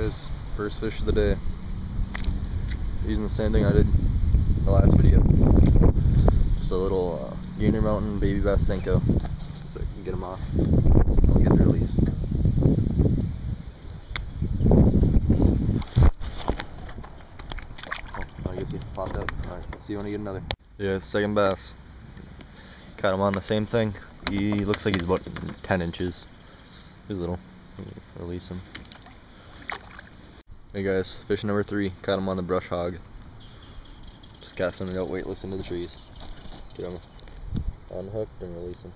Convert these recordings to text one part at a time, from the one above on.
Guys, first fish of the day. Using the same thing I did in the last video. Just a little Gander Mountain baby bass senko, so I can get them off. I'll get the release. Oh, I guess he popped up. Alright, let's see when I get another. Yeah, second bass. Caught him on the same thing. He looks like he's about 10 inches. He's little. Release him. Hey guys, fish number 3. Caught him on the brush hog. Just casting it out weightless into the trees. Get him unhooked and release him.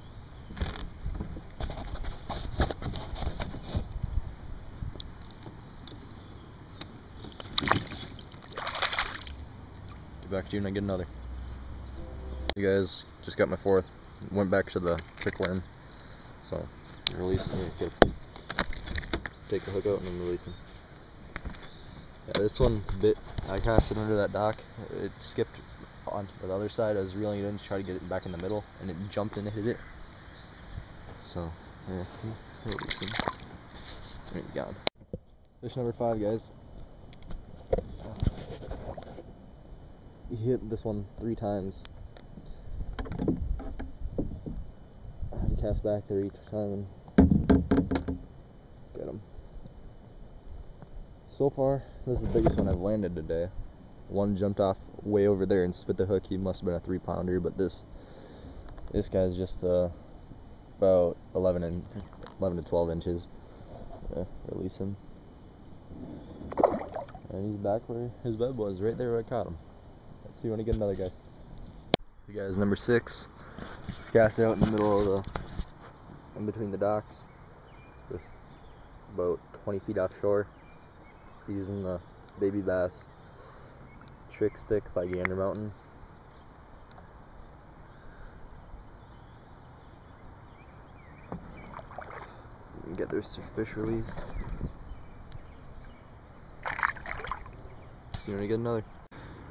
Get back to you and I get another. You guys, just got my 4th. Went back to the trick worm. So, release him. Take the hook out and then release him. Yeah, this one bit. I cast it under that dock. It skipped onto the other side. I was reeling it in to try to get it back in the middle, and it jumped and it hit it. So, yeah, release him. And he's gone. Fish number 5, guys. He hit this one 3 times. I cast back there each time and get him. So far, this is the biggest one I've landed today. One jumped off way over there and spit the hook. He must have been a 3-pounder, but this guy's just about 11 to 12 inches. Release him. And he's back where his bed was, right there where I caught him. Let's see when I get another, guys. You guys, number 6. Just cast it out in the middle of in between the docks. Just about 20 feet offshore. Using the baby bass trick stick by Gander Mountain. You can get their fish released. You want to get another?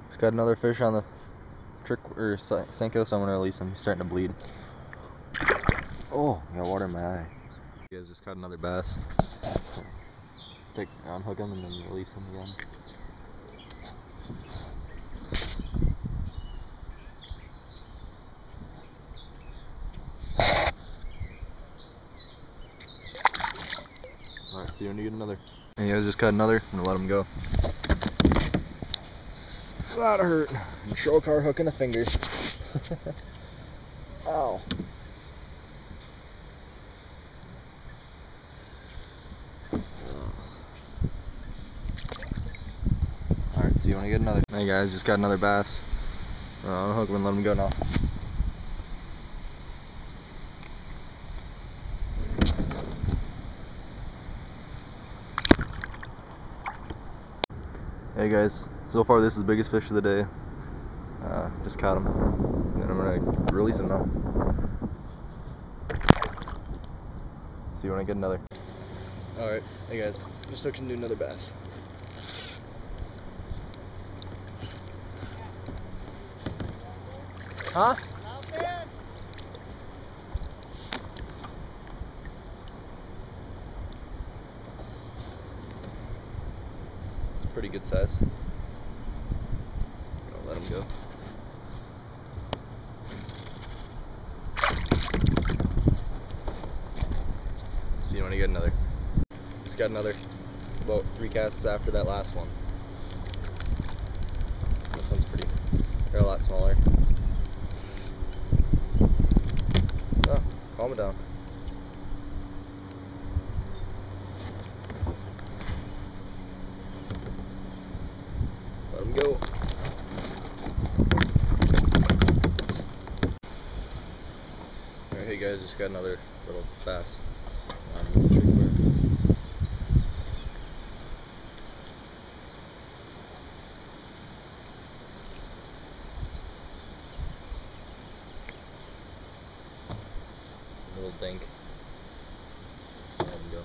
Just got another fish on the trick or senko, so I'm gonna release him. He's starting to bleed. Oh, I got water in my eye. You guys just caught another bass. Unhook him and then release him again. Alright, see you when you get another. And you guys just cut another and let him go. That hurt. Show car hook in the fingers. Ow. Alright, see you when I get another. Hey guys, just got another bass. Unhook him and let him go now. Hey guys, so far this is the biggest fish of the day. Just caught him. And I'm gonna release him now. See you when I get another. Alright, hey guys, just hooked into another bass. Huh? It's pretty good size. I'll let him go. See you when I get another. Just got another. About 3 casts after that last one. This one's pretty. They're a lot smaller. Oh, calm it down. Let him go. Alright, hey guys, just got another little bass. Little dink. Let him go.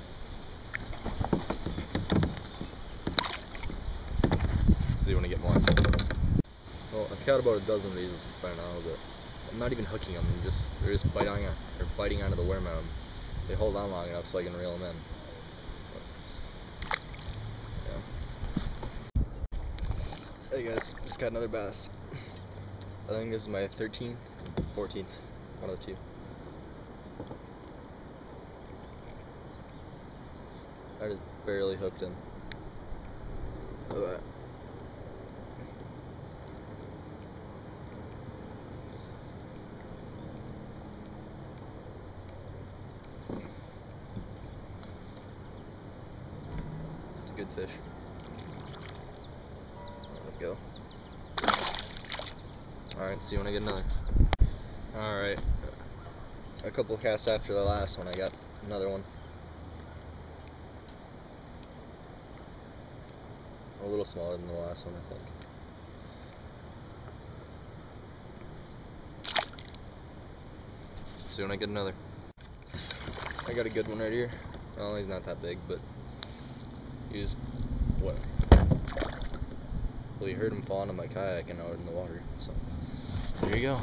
See when I get more. Well, I've caught about a dozen of these by now, but I'm not even hooking them. They're just biting onto the worm out. They hold on long enough so I can reel them in. But, yeah, Hey guys, just got another bass. I think this is my 13th, 14th, one of the two. I just barely hooked him. Look at that. It's a good fish. Let it go. Alright, see you when I get another. Alright. A couple casts after the last one, I got another one. A little smaller than the last one, I think. See when I get another. I got a good one right here. Well, he's not that big, but he's what? Well, you heard him fall into my kayak and out in the water, so there you go.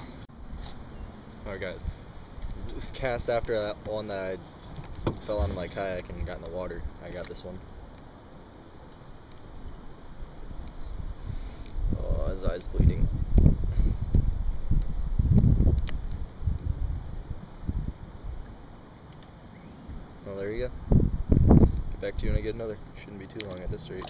I got cast after that one that I fell onto my kayak and got in the water. I got this one. Oh, his eye's bleeding. Well, there you go. Get back to you when I get another. Shouldn't be too long at this rate.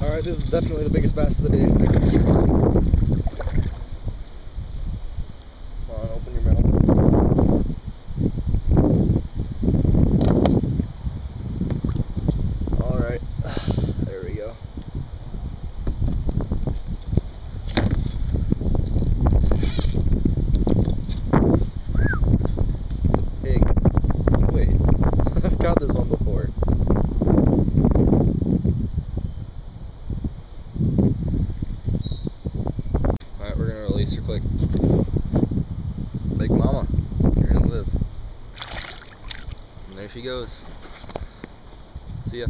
Alright, this is definitely the biggest bass of the day. Come on, open your mouth. Alright, there we go. Pig. Wait, I've got this one before. Alright, we're gonna release her quick. Big mama, you're gonna live. And there she goes. See ya.